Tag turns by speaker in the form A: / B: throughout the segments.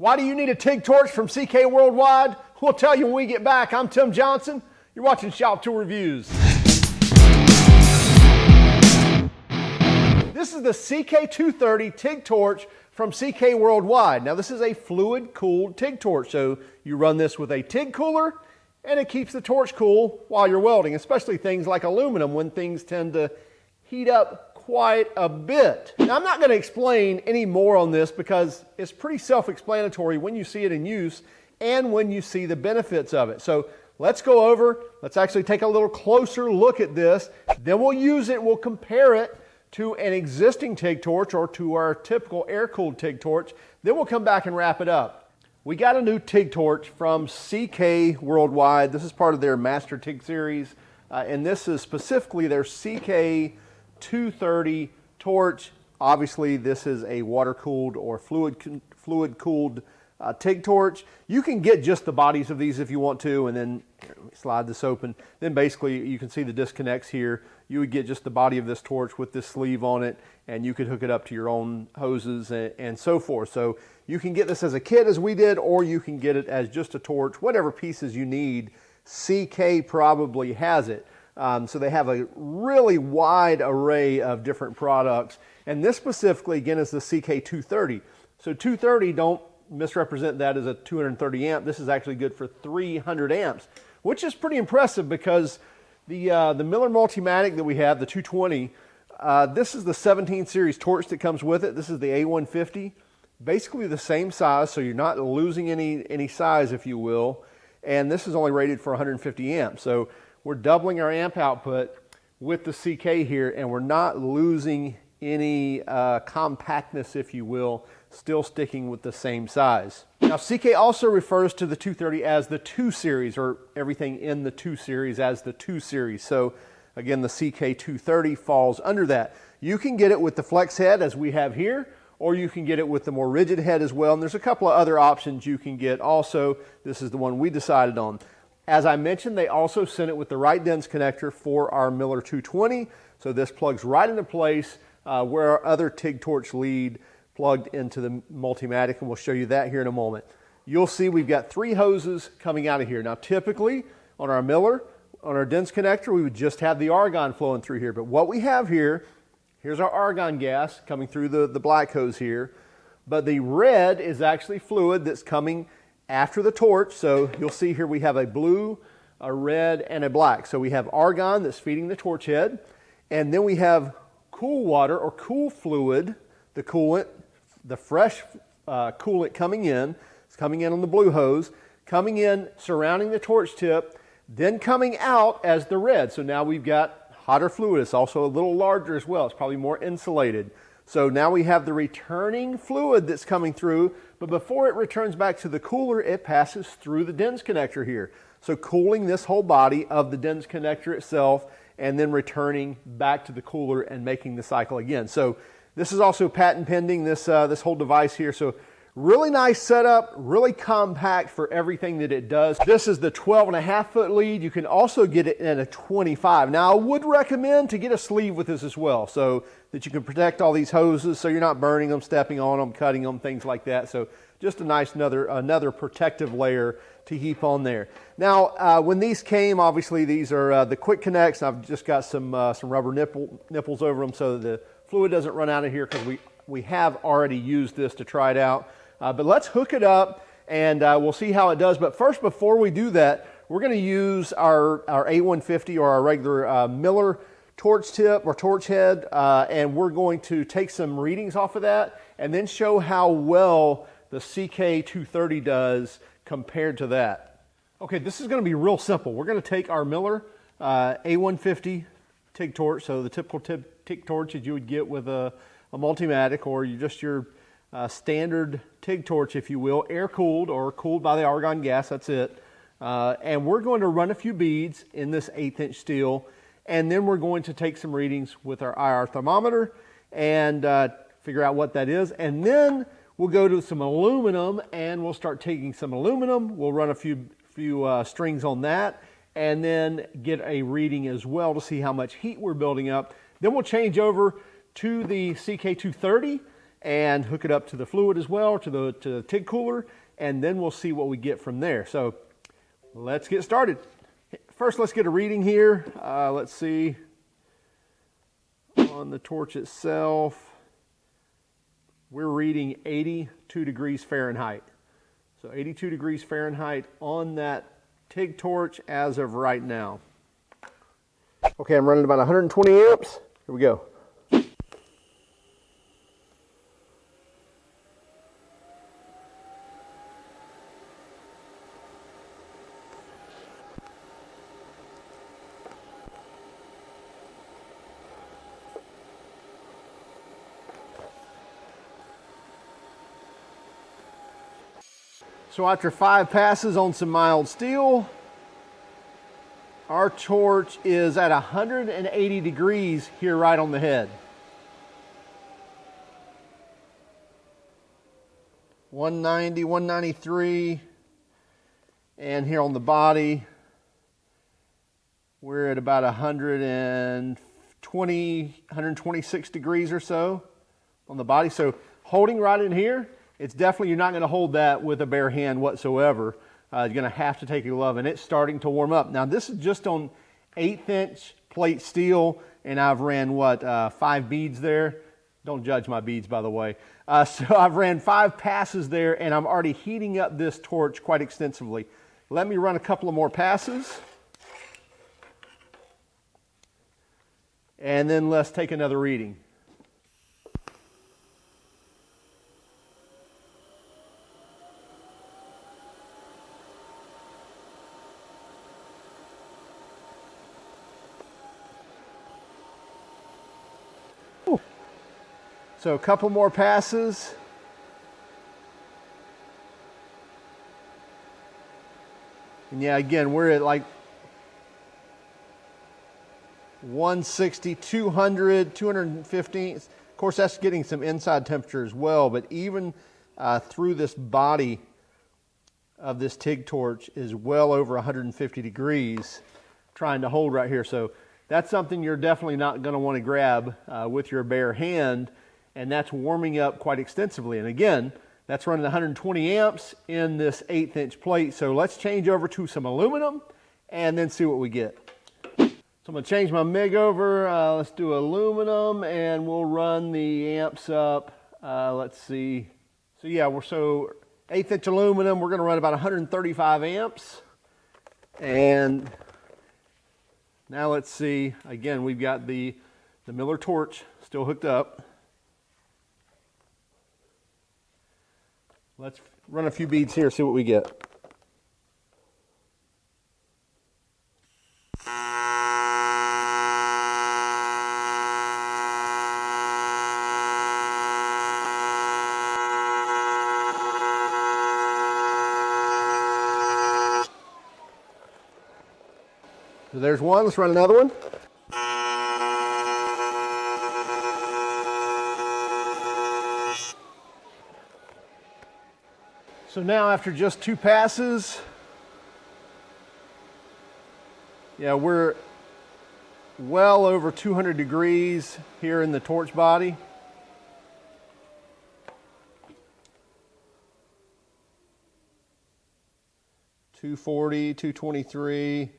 A: Why do you need a TIG Torch from CK Worldwide? We'll tell you when we get back. I'm Tim Johnson. You're watching Shop Tool Reviews. This is the CK230 TIG Torch from CK Worldwide. Now this is a fluid-cooled TIG torch, so you run this with a TIG cooler and it keeps the torch cool while you're welding, especially things like aluminum when things tend to heat up quite a bit. Now I'm not going to explain any more on this because it's pretty self-explanatory when you see it in use and when you see the benefits of it. So let's go over, let's actually take a little closer look at this, then we'll use it, we'll compare it to an existing TIG torch or to our typical air-cooled TIG torch, then we'll come back and wrap it up. We got a new TIG torch from CK Worldwide. This is part of their Master TIG series, and this is specifically their CK230 torch. Obviously, this is a water-cooled or fluid-cooled TIG torch. You can get just the bodies of these if you want to, and then slide this open. Then basically, you can see the disconnects here. You would get just the body of this torch with this sleeve on it, and you could hook it up to your own hoses and so forth. So you can get this as a kit as we did, or you can get it as just a torch, whatever pieces you need. CK probably has it. So they have a really wide array of different products. And this specifically, again, is the CK230. So 230, don't misrepresent that as a 230 amp. This is actually good for 300 amps, which is pretty impressive because the Miller Multimatic that we have, the 220, this is the 17 series torch that comes with it. This is the A150, basically the same size, so you're not losing any size, if you will. And this is only rated for 150 amps. So we're doubling our amp output with the CK here, and we're not losing any compactness, if you will, still sticking with the same size. Now, CK also refers to the 230 as the 2 series, or everything in the 2 series as the 2 series. So again, the CK230 falls under that. You can get it with the flex head as we have here, or you can get it with the more rigid head as well. And there's a couple of other options you can get also. This is the one we decided on. As I mentioned, they also sent it with the right DENS connector for our Miller 220. So this plugs right into place where our other TIG torch lead plugged into the Multimatic, and we'll show you that here in a moment. You'll see we've got 3 hoses coming out of here. Now typically on our Miller, on our DENS connector, we would just have the argon flowing through here. But what we have here, here's our argon gas coming through the black hose here. But the red is actually fluid that's coming after the torch. So you'll see here we have a blue, a red, and a black. So we have argon that's feeding the torch head. And then we have cool water or cool fluid, the coolant, the fresh coolant coming in. It's coming in on the blue hose, coming in, surrounding the torch tip, then coming out as the red. So now we've got hotter fluid. It's also a little larger as well. It's probably more insulated. So now we have the returning fluid that's coming through, but before it returns back to the cooler, it passes through the DENS connector here. So cooling this whole body of the DENS connector itself, and then returning back to the cooler and making the cycle again. So this is also patent pending, this whole device here. So really nice setup, really compact for everything that it does. This is the 12.5-foot lead. You can also get it in a 25. Now I would recommend to get a sleeve with this as well, so that you can protect all these hoses so you're not burning them, stepping on them, cutting them, things like that. So just a nice another protective layer to heap on there. Now when these came, obviously these are the quick connects. I've just got some rubber nipples over them so that the fluid doesn't run out of here, because we have already used this to try it out. But let's hook it up and we'll see how it does. But first, before we do that, we're going to use our A150 or our regular Miller torch tip or torch head, and we're going to take some readings off of that and then show how well the CK230 does compared to that. Okay, this is going to be real simple. We're going to take our Miller A150 TIG torch, so the typical TIG torch that you would get with a Multimatic, or just your standard TIG torch, if you will, air-cooled or cooled by the argon gas, that's it. And we're going to run a few beads in this 1/8" steel, and then we're going to take some readings with our IR thermometer and figure out what that is. And then we'll go to some aluminum and we'll start taking some aluminum. We'll run a few strings on that and then get a reading as well to see how much heat we're building up. Then we'll change over to the CK230 and hook it up to the fluid as well, to the TIG cooler, and then we'll see what we get from there. So let's get started. First, let's get a reading here. Let's see on the torch itself. We're reading 82 degrees Fahrenheit. So 82 degrees Fahrenheit on that TIG torch as of right now. Okay, I'm running about 120 amps. Here we go. So after 5 passes on some mild steel, our torch is at 180 degrees here right on the head. 190, 193, and here on the body, we're at about 120, 126 degrees or so on the body. So holding right in here, it's definitely, you're not going to hold that with a bare hand whatsoever. You're going to have to take your glove, and it's starting to warm up. Now, this is just on 1/8" plate steel, and I've ran, 5 beads there? Don't judge my beads, by the way. So I've ran 5 passes there, and I'm already heating up this torch quite extensively. Let me run a couple of more passes, and then let's take another reading. So a couple more passes. And yeah, again, we're at like 160, 200, 215. Of course, that's getting some inside temperature as well, but even through this body of this TIG torch is well over 150 degrees trying to hold right here. So that's something you're definitely not going to want to grab with your bare hand. And that's warming up quite extensively. And again, that's running 120 amps in this 1/8" plate. So let's change over to some aluminum and then see what we get. So I'm going to change my MIG over. Let's do aluminum, and we'll run the amps up. Let's see. So yeah, we're 1/8" aluminum. We're going to run about 135 amps. And now let's see. Again, we've got the Miller torch still hooked up. Let's run a few beads here, see what we get. So there's one. Let's run another one. So now after just 2 passes, yeah, we're well over 200 degrees here in the torch body. $240, $223,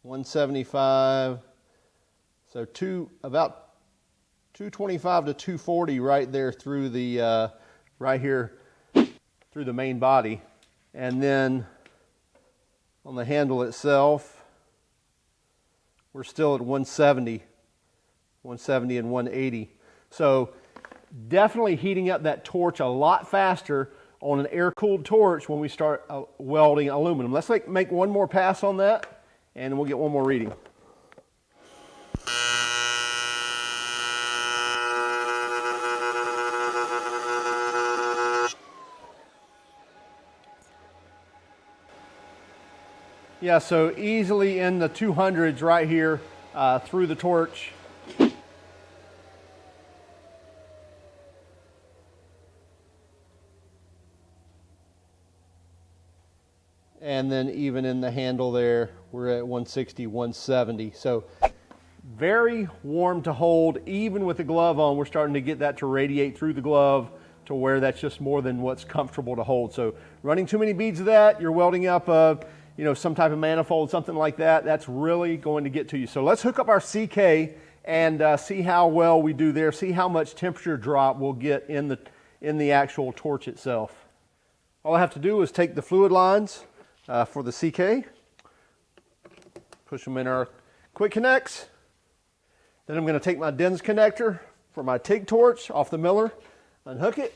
A: $175. So about $225 to $240 right there through the right here through the main body. And then on the handle itself, we're still at 170 and 180. So definitely heating up that torch a lot faster on an air-cooled torch when we start welding aluminum. Let's make one more pass on that, and we'll get one more reading. Yeah, so easily in the 200s right here through the torch. And then even in the handle there, we're at 160, 170. So Very warm to hold, even with the glove on. We're starting to get that to radiate through the glove to where that's just more than what's comfortable to hold. So running too many beads of that, you're welding up some type of manifold, something like that, that's really going to get to you. So let's hook up our CK and see how well we do there, see how much temperature drop we'll get in the actual torch itself. All I have to do is take the fluid lines for the CK, push them in our quick connects. Then I'm going to take my DENS connector for my TIG torch off the miller, unhook it,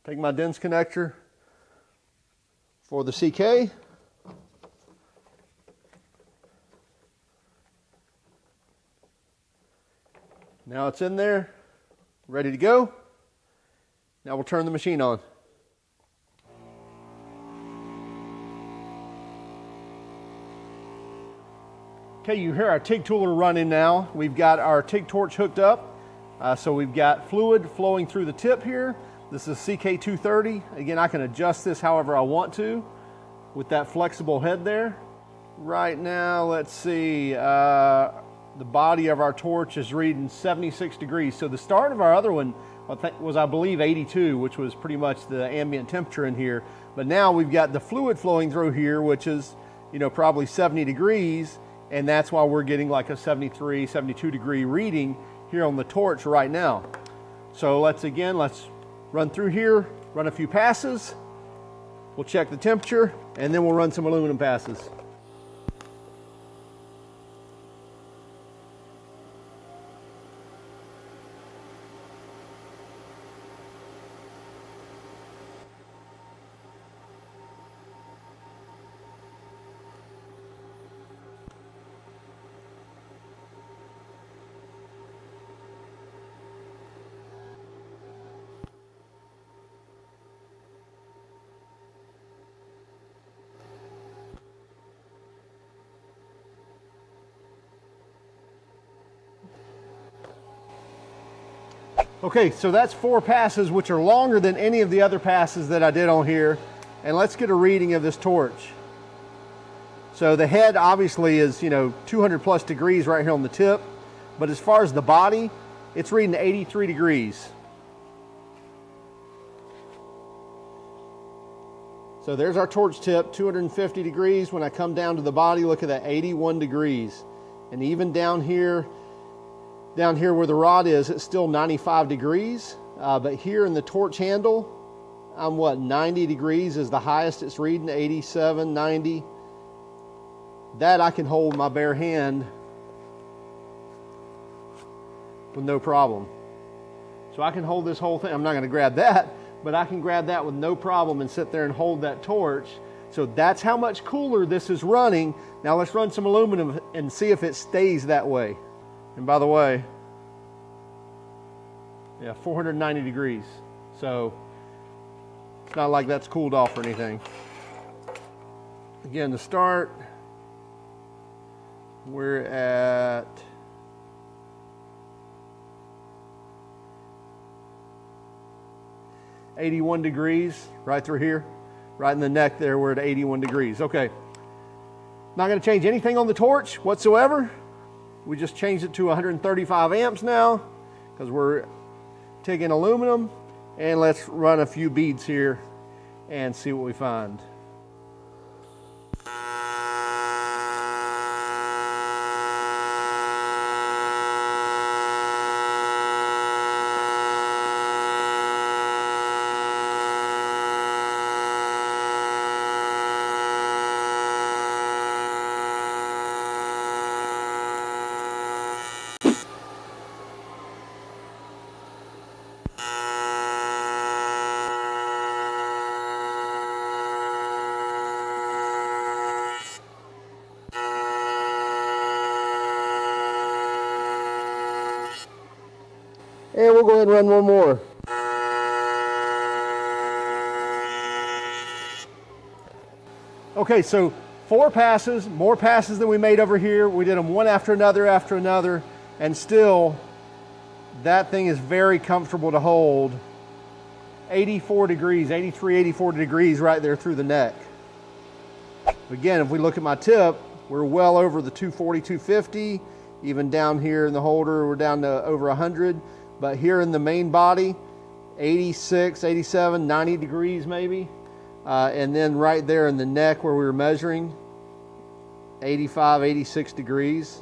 A: take my DENS connector for the CK. Now it's in there, ready to go. Now we'll turn the machine on. Okay, you hear our TIG tooler running now. We've got our TIG torch hooked up. So we've got fluid flowing through the tip here. This is CK230. Again, I can adjust this however I want to with that flexible head there. Right now, let's see, the body of our torch is reading 76 degrees. So the start of our other one was, I believe, 82, which was pretty much the ambient temperature in here. But now we've got the fluid flowing through here, which is, probably 70 degrees. And that's why we're getting like a 73, 72 degree reading here on the torch right now. So let's run through here, run a few passes. We'll check the temperature, and then we'll run some aluminum passes. Okay, so that's 4 passes, which are longer than any of the other passes that I did on here. And let's get a reading of this torch. So the head obviously is, 200 plus degrees right here on the tip. But as far as the body, it's reading 83 degrees. So there's our torch tip, 250 degrees. When I come down to the body, look at that, 81 degrees. And even down here where the rod is, it's still 95 degrees. But here in the torch handle, I'm 90 degrees is the highest it's reading, 87, 90. That I can hold my bare hand with no problem. So I can hold this whole thing. I'm not going to grab that, but I can grab that with no problem and sit there and hold that torch. So that's how much cooler this is running. Now let's run some aluminum and see if it stays that way. And by the way, 490 degrees. So it's not like that's cooled off or anything. Again, to start, we're at 81 degrees right through here, right in the neck there. We're at 81 degrees. Okay, not going to change anything on the torch whatsoever. We just changed it to 135 amps now because we're taking aluminum. And let's run a few beads here and see what we find. And we'll go ahead and run one more. Okay, so 4 passes, more passes than we made over here. We did them one after another, and still that thing is very comfortable to hold. 84 degrees, 83, 84 degrees right there through the neck. Again, if we look at my tip, we're well over the 240, 250. Even down here in the holder, we're down to over 100. But here in the main body, 86, 87, 90 degrees maybe. And then right there in the neck where we were measuring, 85, 86 degrees.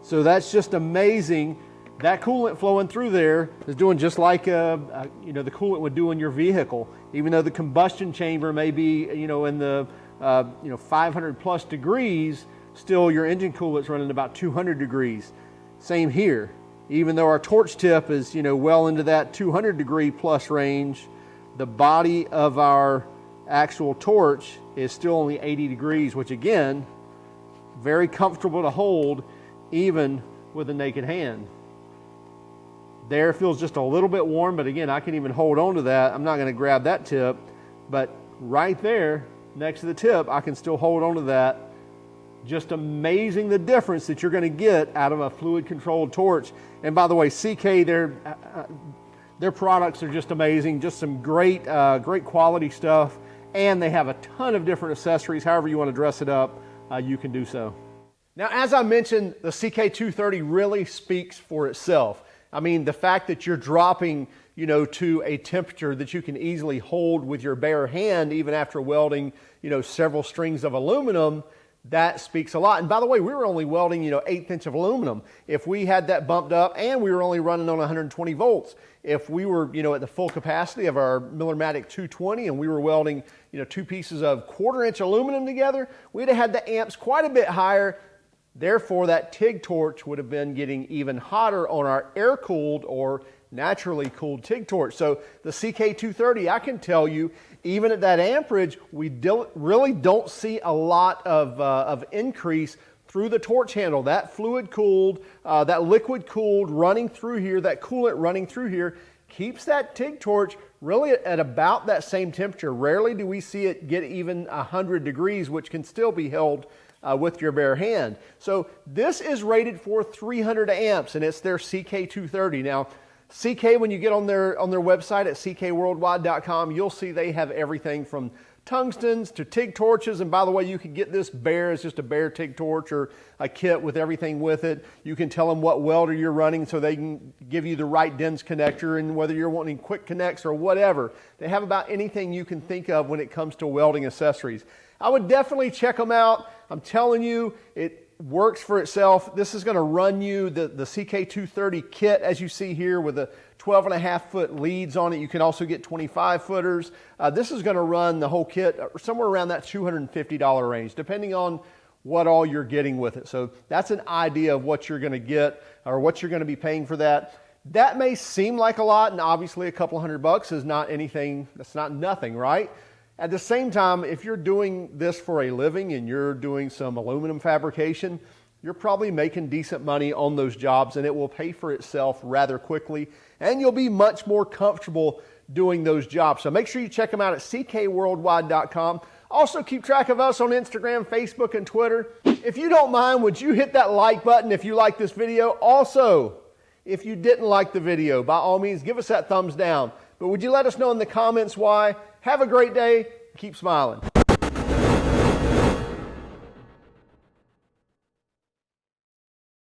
A: So that's just amazing. That coolant flowing through there is doing just like the coolant would do in your vehicle. Even though the combustion chamber may be in the 500 plus degrees, still your engine coolant's running about 200 degrees. Same here. Even though our torch tip is well into that 200 degree plus range, the body of our actual torch is still only 80 degrees, which again, very comfortable to hold even with a naked hand. There feels just a little bit warm, but again, I can even hold on to that. I'm not going to grab that tip, but right there next to the tip, I can still hold on to that. Just amazing the difference that you're going to get out of a fluid controlled torch. And by the way, CK, their products are just amazing. Just some great quality stuff. And they have a ton of different accessories. However you want to dress it up, you can do so. Now, as I mentioned, the CK230 really speaks for itself. I mean, the fact that you're dropping, to a temperature that you can easily hold with your bare hand, even after welding, several strings of aluminum, that speaks a lot. And by the way, we were only welding, 1/8 inch of aluminum. If we had that bumped up and we were only running on 120 volts, if we were, at the full capacity of our Miller-Matic 220 and we were welding, 2 pieces of 1/4 inch aluminum together, we'd have had the amps quite a bit higher. Therefore, that TIG torch would have been getting even hotter on our air-cooled or naturally cooled TIG torch. So the CK230, I can tell you, even at that amperage, we really don't see a lot of increase through the torch handle. That fluid cooled, that liquid cooled running through here, that coolant running through here, keeps that TIG torch really at about that same temperature. Rarely do we see it get even 100 degrees, which can still be held with your bare hand. So this is rated for 300 amps and it's their CK230. Now, CK, when you get on their website at ckworldwide.com, you'll see they have everything from tungstens to TIG torches. And by the way, you can get this bare, it's just a bare TIG torch or a kit with everything with it. You can tell them what welder you're running so they can give you the right DENS connector, and whether you're wanting quick connects or whatever. They have about anything you can think of when it comes to welding accessories. I would definitely check them out. I'm telling you, it works for itself. This is going to run you the CK230 kit, as you see here, with a 12.5 foot leads on it. You can also get 25 footers. This is going to run the whole kit somewhere around that $250 range, depending on what all you're getting with it. So that's an idea of what you're going to get or what you're going to be paying for that. That may seem like a lot, and obviously a couple $100 is not anything, that's not nothing, right? At the same time, if you're doing this for a living and you're doing some aluminum fabrication, you're probably making decent money on those jobs, and it will pay for itself rather quickly, and you'll be much more comfortable doing those jobs. So make sure you check them out at ckworldwide.com. Also, keep track of us on Instagram, Facebook, and Twitter. If you don't mind, would you hit that like button if you like this video? Also, if you didn't like the video, by all means, give us that thumbs down. But would you let us know in the comments why? Have a great day. Keep smiling.